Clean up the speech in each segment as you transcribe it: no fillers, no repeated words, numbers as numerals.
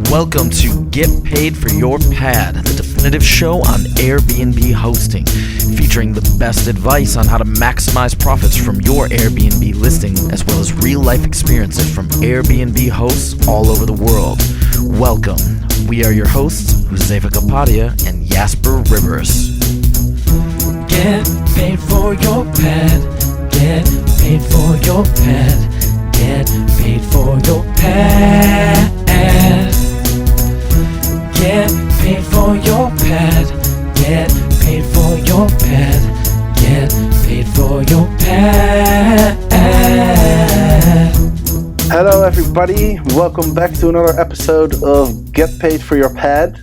Welcome to Get Paid for Your Pad, the definitive show on Airbnb hosting, featuring the best advice on how to maximize profits from your Airbnb listing, as well as real-life experiences from Airbnb hosts all over the world. Welcome. We are your hosts, Josefa Kapadia and Jasper Rivers. Get paid for your pad. Get paid for your pad. Get paid for your pad. Get paid for your pad. Get paid for your pad. Get paid for your pad. Hello everybody, welcome back to another episode of Get Paid for Your Pad.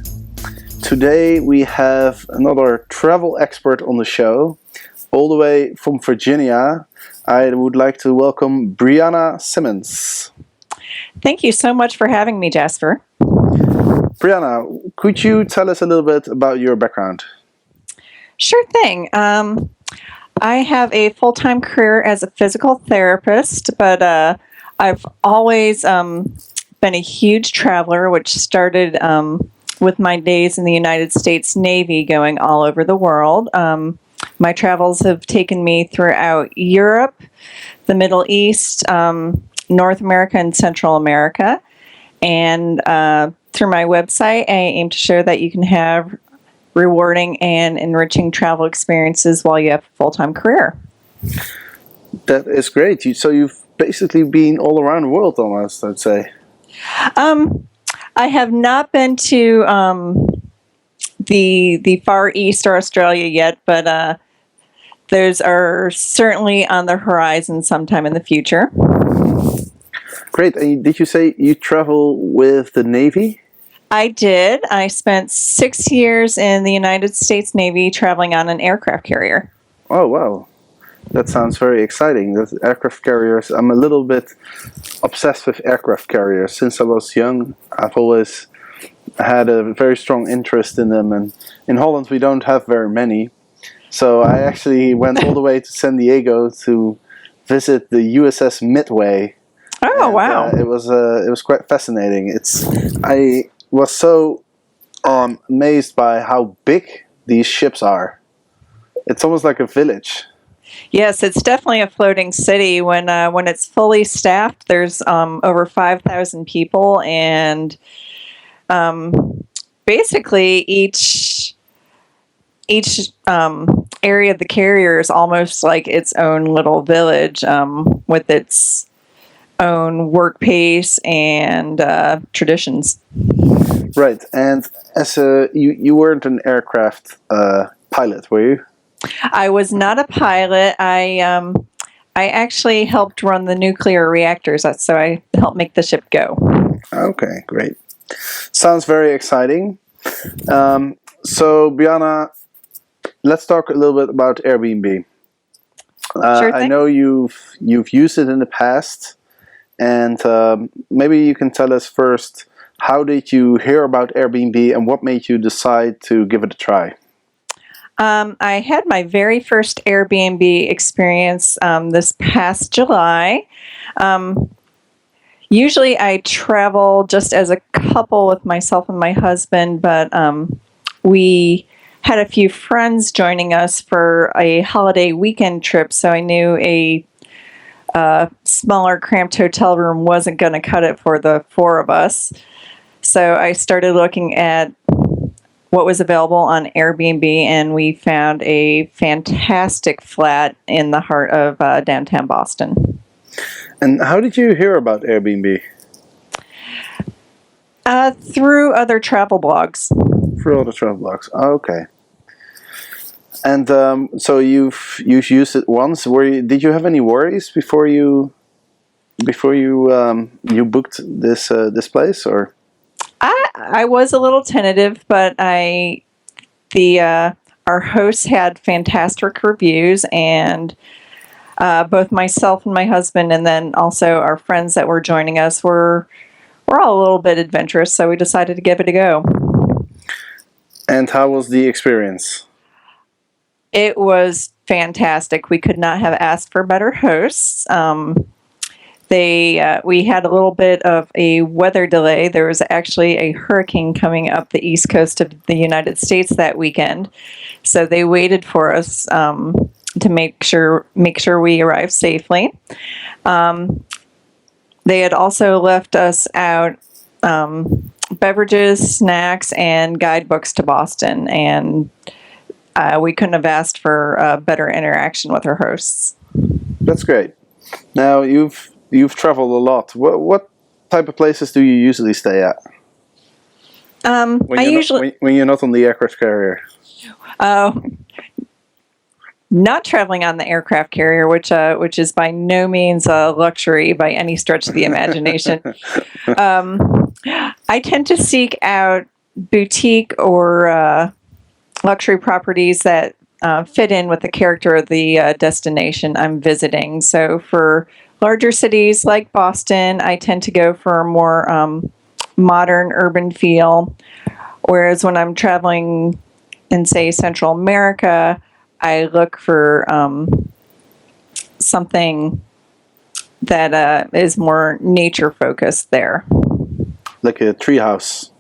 Today we have another travel expert on the show, all the way from Virginia. I would like to welcome Brianna Simmons. Thank you so much for having me, Jasper. Brianna, could you tell us a little bit about your background? Sure thing. I have a full-time career as a physical therapist, but I've always been a huge traveler, which started with my days in the United States Navy, going all over the world. My travels have taken me throughout Europe, the Middle East, North America, and Central America. And through my website, I aim to show that you can have rewarding and enriching travel experiences while you have a full-time career. That is great. So you've basically been all around the world almost, I'd say. I have not been to the Far East or Australia yet, but those are certainly on the horizon sometime in the future. Great. And did you say you travel with the Navy? I did. I spent 6 years in the United States Navy traveling on an aircraft carrier. Oh, wow. That sounds very exciting. That aircraft carriers, I'm a little bit obsessed with aircraft carriers. Since I was young, I've always had a very strong interest in them. And in Holland, we don't have very many. So I actually went all the way to San Diego to visit the USS Midway. Oh, wow. It was quite fascinating. I was so amazed by how big these ships are. It's almost like a village. Yes, it's definitely a floating city. When it's fully staffed, there's over 5,000 people, and basically each area of the carrier is almost like its own little village with its own work pace and traditions. Right, and as you weren't an aircraft pilot, were you? I was not a pilot. I actually helped run the nuclear reactors, so I helped make the ship go. Okay, great. Sounds very exciting. So, Brianna, let's talk a little bit about Airbnb. Sure thing. I know you've used it in the past, and maybe you can tell us first, how did you hear about Airbnb and what made you decide to give it a try? I had my very first Airbnb experience this past July. Usually I travel just as a couple with myself and my husband, but we had a few friends joining us for a holiday weekend trip, so I knew a smaller, cramped hotel room wasn't going to cut it for the four of us. So I started looking at what was available on Airbnb, and we found a fantastic flat in the heart of downtown Boston. And how did you hear about Airbnb? Through other travel blogs. Through other travel blogs. Oh, okay. And so you've used it once. Did you have any worries before you booked this place, or? I was a little tentative, but our hosts had fantastic reviews, and both myself and my husband, and then also our friends that were joining us, were all a little bit adventurous, so we decided to give it a go. And how was the experience? It was fantastic. We could not have asked for better hosts. we had a little bit of a weather delay. There was actually a hurricane coming up the east coast of the United States that weekend, so they waited for us to make sure we arrived safely. They had also left us out beverages, snacks, and guidebooks to Boston, and we couldn't have asked for better interaction with our hosts. That's great. Now you've traveled a lot. What type of places do you usually stay at? When you're not on the aircraft carrier. Not traveling on the aircraft carrier, which is by no means a luxury by any stretch of the imagination. I tend to seek out boutique or luxury properties that fit in with the character of the destination I'm visiting. So for larger cities like Boston, I tend to go for a more modern urban feel. Whereas when I'm traveling in, say, Central America, I look for something that is more nature focused there. Like a treehouse.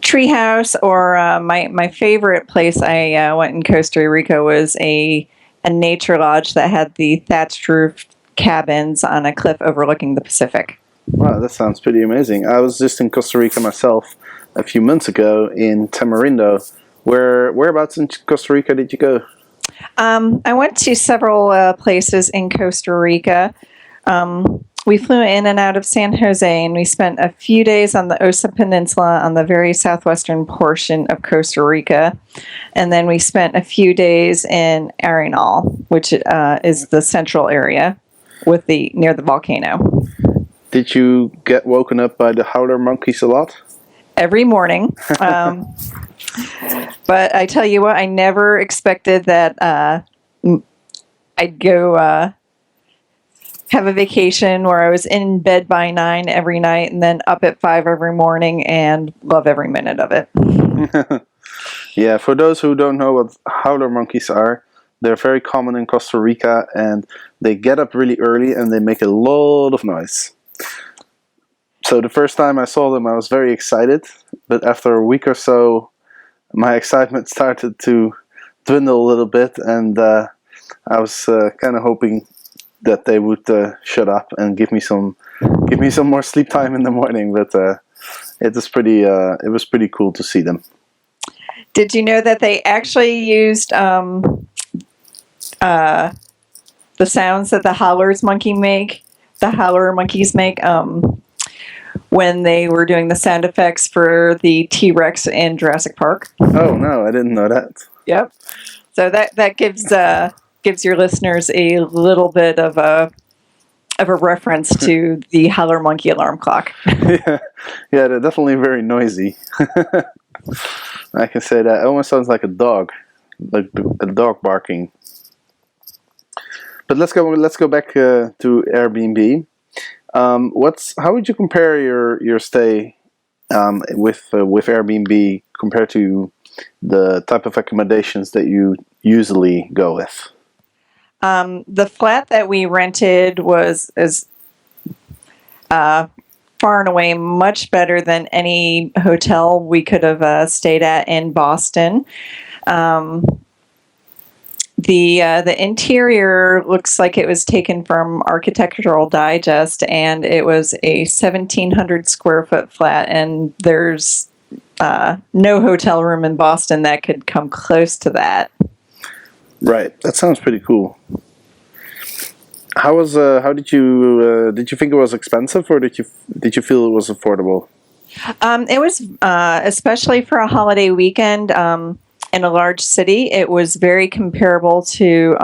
Treehouse, or my favorite place I went in Costa Rica was a nature lodge that had the thatched roof cabins on a cliff overlooking the Pacific. Wow, that sounds pretty amazing. I was just in Costa Rica myself a few months ago in Tamarindo. Whereabouts in Costa Rica did you go? I went to several places in Costa Rica. We flew in and out of San Jose, and we spent a few days on the Osa Peninsula on the very southwestern portion of Costa Rica. And then we spent a few days in Arenal, which is the central area near the volcano. Did you get woken up by the Howler Monkeys a lot? Every morning. But I tell you what, I never expected that I'd go have a vacation where I was in bed by 9 every night and then up at 5 every morning and love every minute of it. Yeah, for those who don't know what Howler Monkeys are, they're very common in Costa Rica, and they get up really early and they make a lot of noise. So the first time I saw them, I was very excited, but after a week or so, my excitement started to dwindle a little bit, and I was kind of hoping that they would shut up and give me some more sleep time in the morning. But it was pretty cool to see them. Did you know that they actually used the sounds that the Howler Monkeys make when they were doing the sound effects for the T-Rex in Jurassic Park? Oh no, I didn't know that. Yep. So that gives your listeners a little bit of a reference to the Howler Monkey alarm clock. Yeah, they're definitely very noisy. I can say that. It almost sounds like a dog barking. But let's go back to Airbnb. How would you compare your stay with Airbnb compared to the type of accommodations that you usually go with? The flat that we rented was far and away much better than any hotel we could have stayed at in Boston. The interior looks like it was taken from Architectural Digest, and it was a 1,700 square foot flat, and there's no hotel room in Boston that could come close to that. Right, that sounds pretty cool. How did you think it was expensive, or did you feel it was affordable? It was especially for a holiday weekend in a large city. It was very comparable to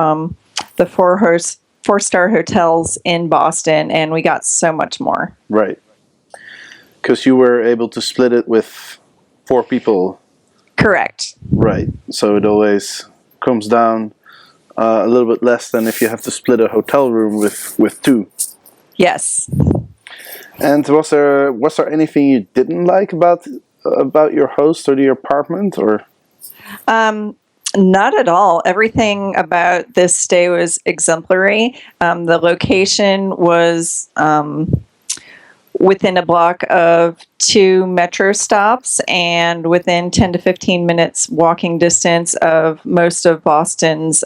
the four-star hotels in Boston, and we got so much more. Right, because you were able to split it with 4 people. Correct. Right, so it always comes down a little bit less than if you have to split a hotel room with 2. Yes. And was there anything you didn't like about your host or the apartment, or? Not at all. Everything about this stay was exemplary. The location was within a block of 2 metro stops and within 10 to 15 minutes walking distance of most of Boston's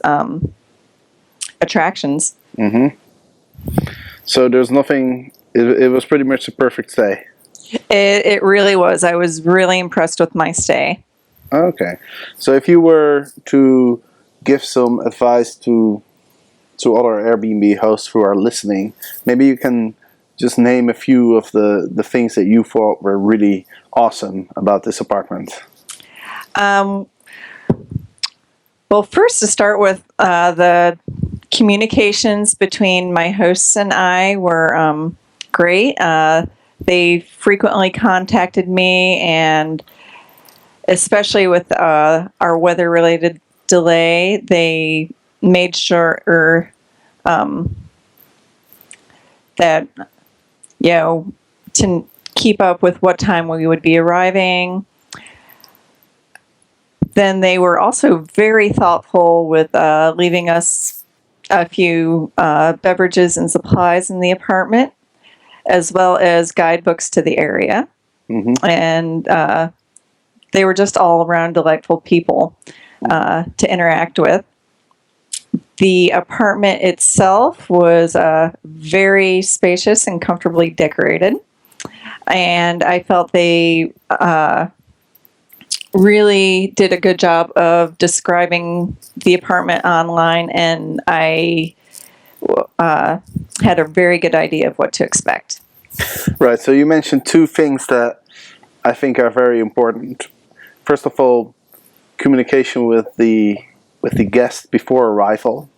attractions. Mm-hmm. So there's nothing, it was pretty much a perfect stay. It really was. I was really impressed with my stay. Okay. So if you were to give some advice to other Airbnb hosts who are listening, maybe you can just name a few of the things that you thought were really awesome about this apartment. Well, first to start with, the communications between my hosts and I were great. They frequently contacted me, and especially with our weather-related delay, they made sure that, to keep up with what time we would be arriving. Then they were also very thoughtful with leaving us a few beverages and supplies in the apartment, as well as guidebooks to the area. Mm-hmm. And they were just all around delightful people to interact with. The apartment itself was very spacious and comfortably decorated. And I felt they really did a good job of describing the apartment online, and I had a very good idea of what to expect. Right, so you mentioned 2 things that I think are very important. First of all, communication with the guest before arrival.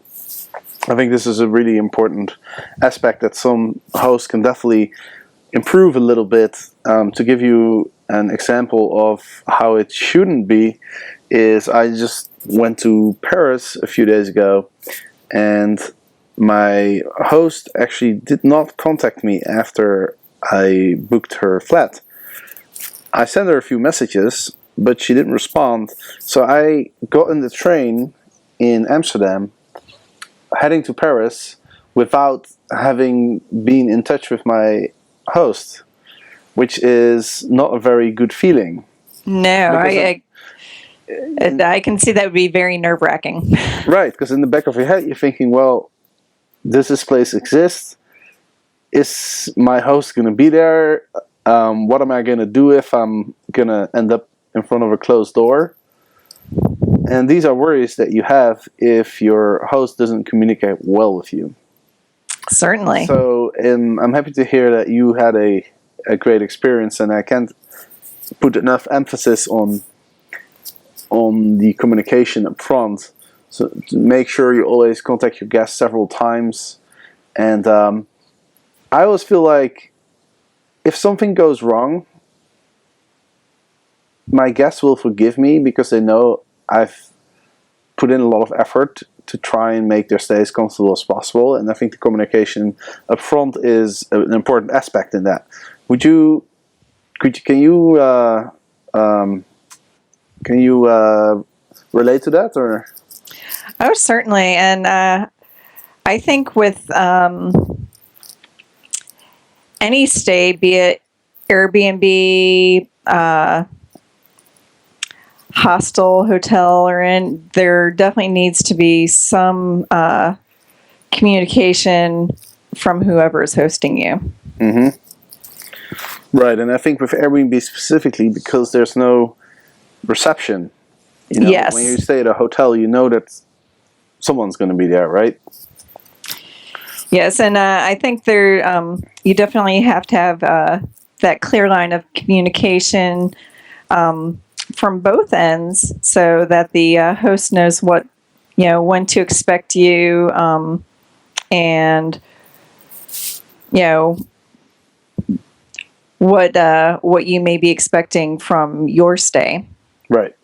I think this is a really important aspect that some hosts can definitely improve a little bit. To give you an example of how it shouldn't be, is I just went to Paris a few days ago, and my host actually did not contact me after I booked her flat. I sent her a few messages, but she didn't respond. So I got in the train in Amsterdam, heading to Paris, without having been in touch with my host, which is not a very good feeling. No, I can see that would be very nerve-wracking. Right, because in the back of your head you're thinking, well, does this place exist? Is my host going to be there? What am I going to do if I'm going to end up in front of a closed door? And these are worries that you have if your host doesn't communicate well with you. Certainly. So I'm happy to hear that you had a great experience, and I can't put enough emphasis on the communication up front. So to make sure you always contact your guests several times. And I always feel like if something goes wrong, my guests will forgive me because they know I've put in a lot of effort to try and make their stay as comfortable as possible. And I think the communication up front is an important aspect in that. Can you relate to that, or? Oh, certainly. And I think with any stay, be it Airbnb, hostel, hotel, or inn, there definitely needs to be some communication from whoever is hosting you. Mm-hmm. Right, and I think with Airbnb specifically, because there's no reception. Yes. When you stay at a hotel, you know that someone's going to be there, right? Yes, and I think you definitely have to have that clear line of communication from both ends, so that the host knows what when to expect you, and what you may be expecting from your stay. Right.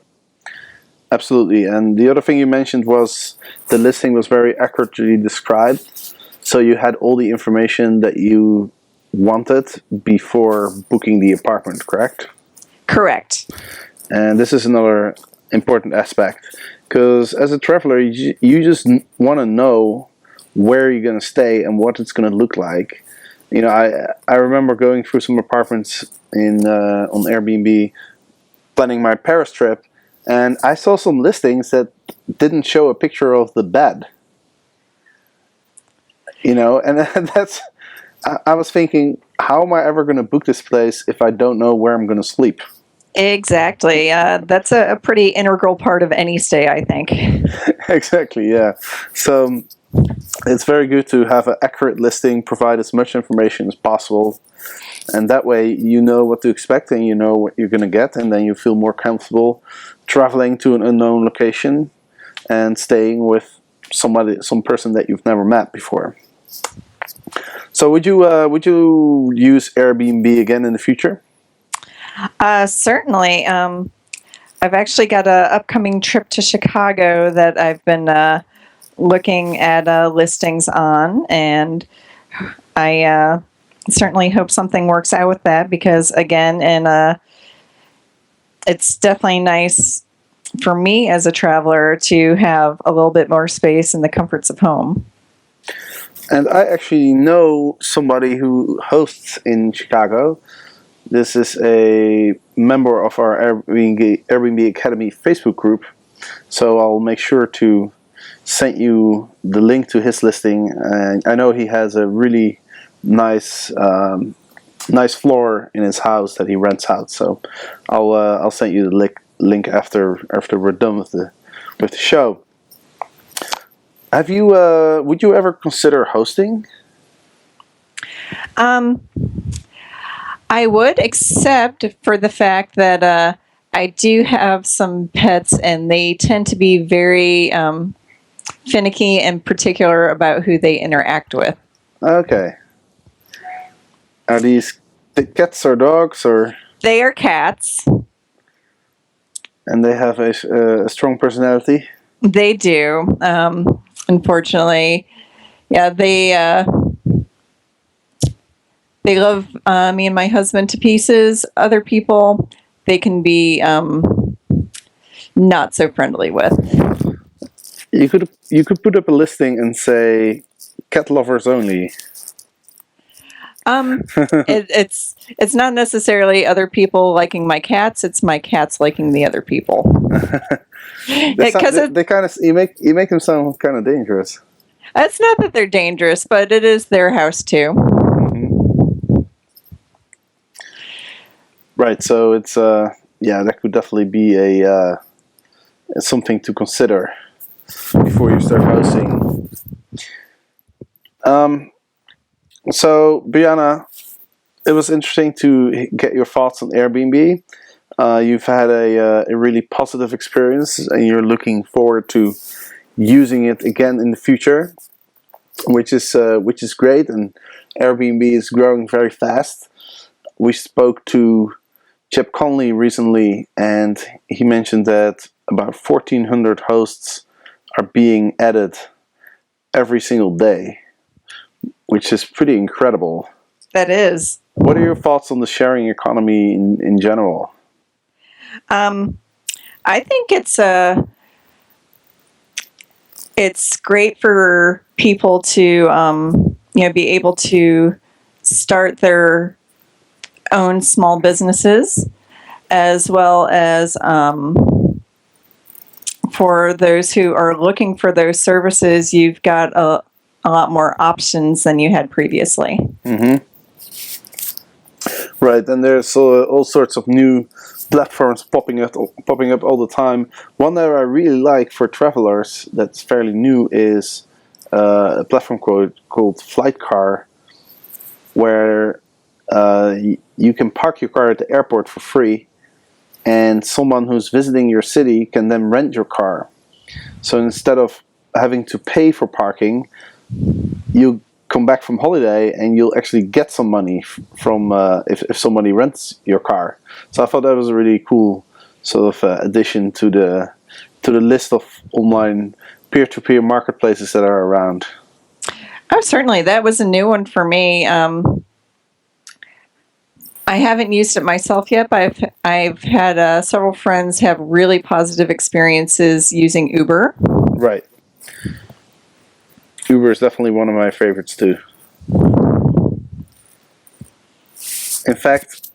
Absolutely. And the other thing you mentioned was the listing was very accurately described. So you had all the information that you wanted before booking the apartment, correct? Correct. And this is another important aspect. Because as a traveler, you just want to know where you're going to stay and what it's going to look like. You know, I remember going through some apartments on Airbnb, planning my Paris trip, and I saw some listings that didn't show a picture of the bed. You know, and I was thinking, how am I ever going to book this place if I don't know where I'm going to sleep? Exactly. That's a pretty integral part of any stay, I think. Exactly, yeah. So it's very good to have an accurate listing, provide as much information as possible, and that way you know what to expect and you know what you're going to get, and then you feel more comfortable traveling to an unknown location and staying with some person that you've never met before. So would you use Airbnb again in the future? Certainly. I've actually got an upcoming trip to Chicago that I've been looking at listings on, and I certainly hope something works out with that because, again, it's definitely nice for me as a traveler to have a little bit more space in the comforts of home. And I actually know somebody who hosts in Chicago. This is a member of our Airbnb Academy Facebook group. So I'll make sure to send you the link to his listing. And I know he has a really nice floor in his house that he rents out. So I'll send you the link after we're done with the show. Have you? Would you ever consider hosting? I would, except for the fact that I do have some pets, and they tend to be very finicky and particular about who they interact with. Okay. Are these cats or dogs or? They are cats. And they have a strong personality. They do. Unfortunately, yeah, they love me and my husband to pieces. Other people, they can be not so friendly with. You could put up a listing and say cat lovers only. It's not necessarily other people liking my cats. It's my cats liking the other people. They kind of you make them sound kind of dangerous. It's not that they're dangerous, but it is their house too. Mm-hmm. Right. So it's that could definitely be a something to consider before you start hosting. So Brianna, it was interesting to get your thoughts on Airbnb. You've had a really positive experience, and you're looking forward to using it again in the future, which is great. And Airbnb is growing very fast. We spoke to Chip Conley recently, and he mentioned that about 1,400 hosts are being added every single day, which is pretty incredible. That is. What are your thoughts on the sharing economy in general? I think it's great for people to be able to start their own small businesses, as well as for those who are looking for those services. You've got a lot more options than you had previously. Mm-hmm. Right, and there's all sorts of new platforms popping up all the time. One that I really like for travelers that's fairly new is a platform called Flightcar, where you can park your car at the airport for free, and someone who's visiting your city can then rent your car. So instead of having to pay for parking, you come back from holiday and you'll actually get some money from if somebody rents your car. So I thought that was a really cool sort of addition to the list of online peer-to-peer marketplaces that are around. Oh, certainly. That was a new one for me. I haven't used it myself yet, but I've had several friends have really positive experiences using Uber. Right. Uber is definitely one of my favorites too. In fact,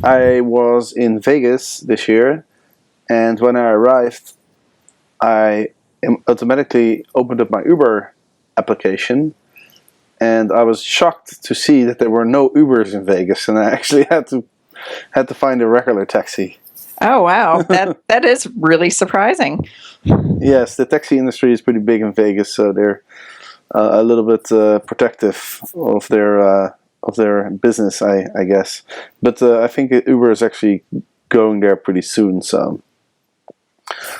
I was in Vegas this year, and when I arrived, I automatically opened up my Uber application, and I was shocked to see that there were no Ubers in Vegas, and I actually had to find a regular taxi. Oh wow, that is really surprising. Yes, the taxi industry is pretty big in Vegas, so they're a little bit protective of their business, I guess. But I think Uber is actually going there pretty soon, so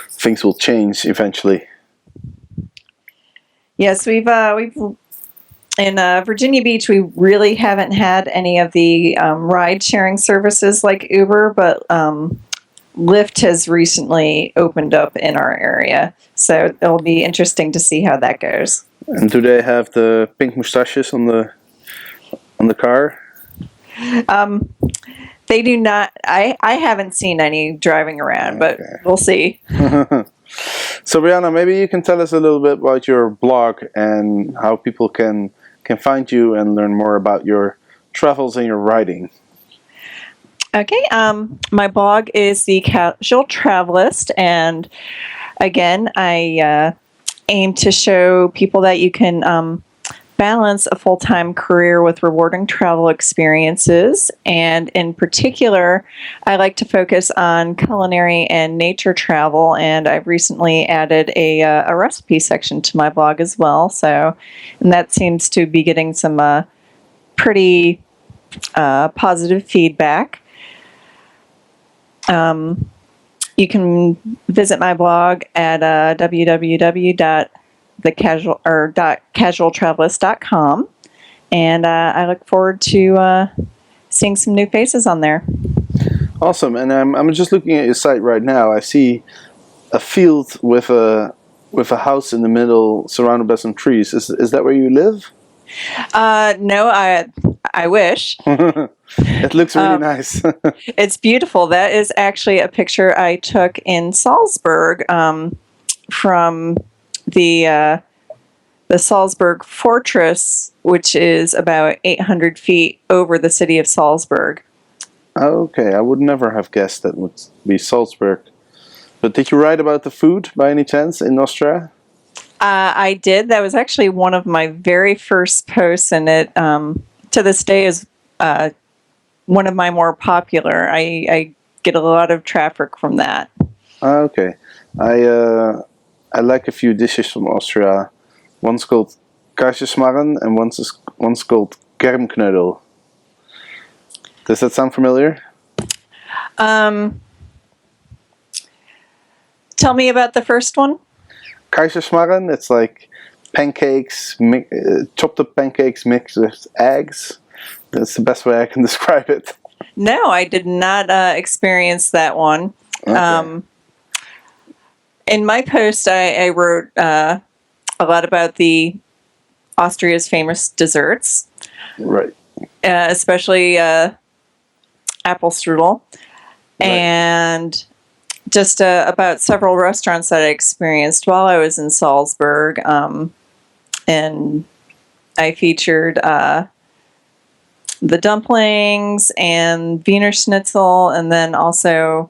things will change eventually. Yes, we've in Virginia Beach. We really haven't had any of the ride-sharing services like Uber, but Lyft has recently opened up in our area, so it'll be interesting to see how that goes. And do they have the pink moustaches on the car? They do not. I haven't seen any driving around, but we'll see. So Brianna, maybe you can tell us a little bit about your blog and how people can find you and learn more about your travels and your writing. Okay. My blog is the Casual Travelist, and again, I aim to show people that you can balance a full-time career with rewarding travel experiences. And in particular, I like to focus on culinary and nature travel. And I've recently added a recipe section to my blog as well. And that seems to be getting some pretty positive feedback. You can visit my blog at www.casualtravelist.com, and I look forward to seeing some new faces on there. Awesome, and I'm just looking at your site right now. I see a field with a house in the middle, surrounded by some trees. Is that where you live? No, I wish. It looks really nice. It's beautiful. That is actually a picture I took in Salzburg from the Salzburg Fortress, which is about 800 feet over the city of Salzburg. Okay, I would never have guessed that would be Salzburg. But did you write about the food by any chance in Austria? I did. That was actually one of my very first posts, and it to this day is one of my more popular. I get a lot of traffic from that. Okay, I like a few dishes from Austria. One's called Kaiserschmarren and one's called Kermknödel. Does that sound familiar? Tell me about the first one. Kaiserschmarren, it's like pancakes, chopped up pancakes mixed with eggs. That's the best way I can describe it. No, I did not experience that one. Okay. In my post, I wrote a lot about Austria's famous desserts. Right. Especially apple strudel. Right. And just about several restaurants that I experienced while I was in Salzburg. And I featured the dumplings and Wiener Schnitzel, and then also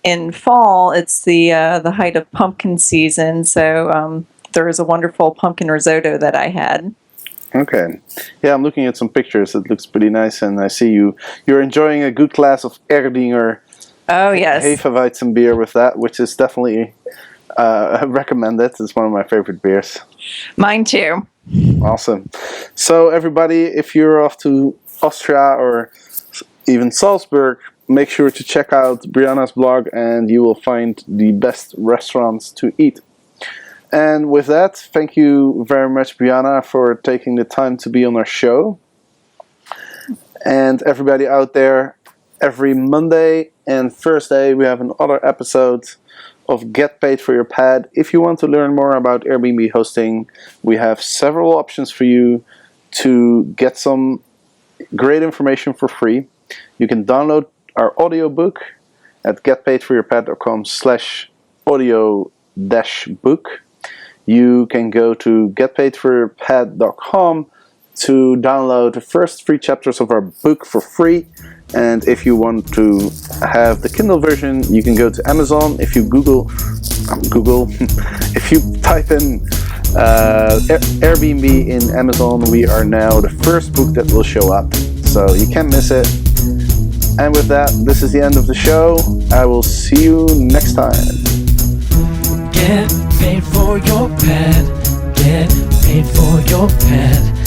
in fall, it's the height of pumpkin season, so there was a wonderful pumpkin risotto that I had. Okay. Yeah, I'm looking at some pictures. It looks pretty nice, and I see you're enjoying a good glass of Erdinger Oh, yes. Hefeweizen beer with that, which is definitely recommended. It's one of my favorite beers. Mine too. Awesome. So everybody, if you're off to Austria or even Salzburg, make sure to check out Brianna's blog and you will find the best restaurants to eat. And with that, thank you very much, Brianna, for taking the time to be on our show. And everybody out there, every Monday and Thursday we have another episode of Get Paid for Your Pad. If you want to learn more about Airbnb hosting, we have several options for you to get some great information for free. You can download our audiobook at getpaidforyourpad.com/audio-book. You can go to getpaidforyourpad.com to download the first 3 chapters of our book for free. And if you want to have the Kindle version, you can go to Amazon. If you if you type in Airbnb in Amazon, we are now the first book that will show up. So you can't miss it. And with that, this is the end of the show. I will see you next time. Get paid for your pad. Get paid for your pad.